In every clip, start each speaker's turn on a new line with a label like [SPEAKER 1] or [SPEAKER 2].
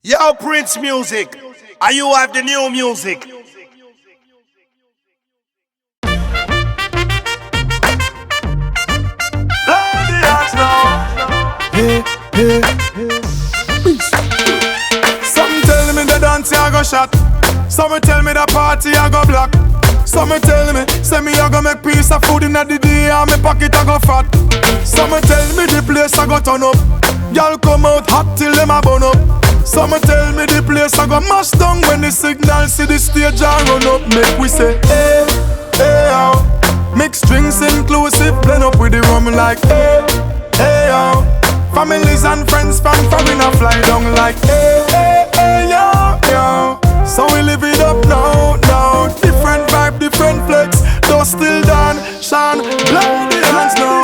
[SPEAKER 1] Yo, Priince music. Are you have the new music?
[SPEAKER 2] Hey, hey, hey. Some tell me the dance I go shot. Some tell me the party I go block. Some tell me, say me I go make piece of food in the day and me pocket I go fat. Some tell me the place I go turn up. Y'all come out hot till them a burn up. Some tell me the place I go mash down when the signal see the stage and run up. Make we say hey, hey, oh. Mixed drinks inclusive, blend up with the rum like hey, hey, oh. Families and friends from foreign a fly down like hey, hey, hey, yo, yo. So we live it up now, now. Different vibe, different flex. Though still done, shine, blow the hands now.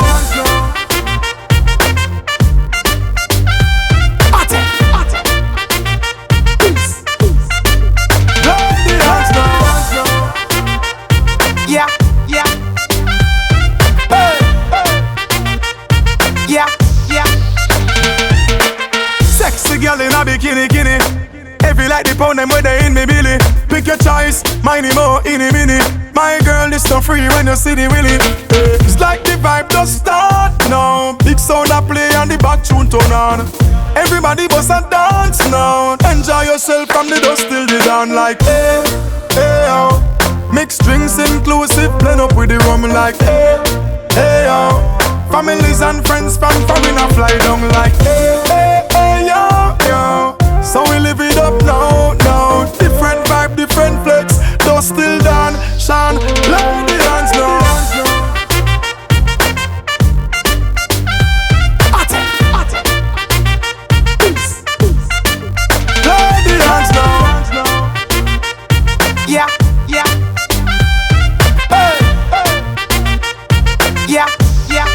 [SPEAKER 2] Yeah, yeah. Hey, hey. Yeah, yeah. Sexy girl in a bikini, guinea. Heavy like the pound them when they in me belly. Pick your choice, mine more in a minute. My girl is so free when you see the willy. It's like the vibe just start now. Big sound a play and the back tune turn on. Everybody bust and dance now. Enjoy yourself from the dust till the dawn like hey, hey, oh. Mixed drinks inclusive, blend up with the rum like hey, hey, yo. Families and friends from foreign a fly down like hey, hey, hey, yo, yo. So we live it up now, now. Different vibe, different flex. Though still done, shine, blow the hands now. Blow the hands now. Yeah, yeah. Yeah, yeah.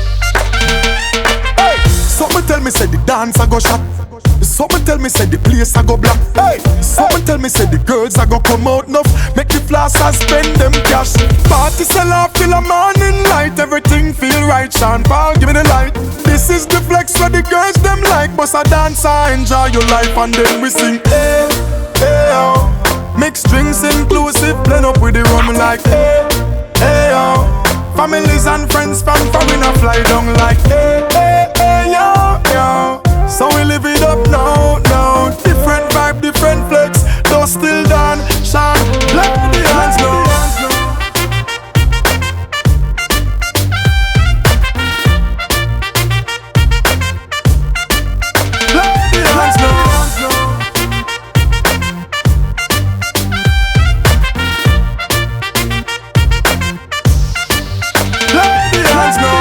[SPEAKER 2] Hey, someone tell me say the dance I go shot. Someone tell me say the place I go black. Hey, someone tell me say the girls I go come out enough. Make the flossers spend them cash. Party sell off till the morning light. Everything feel right. Sean Paul, give me the light. This is the flex where the girls them like. Bust a dance, I enjoy your life and then we sing. Hey, hey, oh. Mixed drinks inclusive, blend up with the rum like hey, hey, oh. Families and friends from foreign a fly down like hey, hey, hey, yo, yo. So we live it up now, now. Different vibe, different flex. Though still done, shine, blow the hands now. Blow the hands now. Blow the hands now.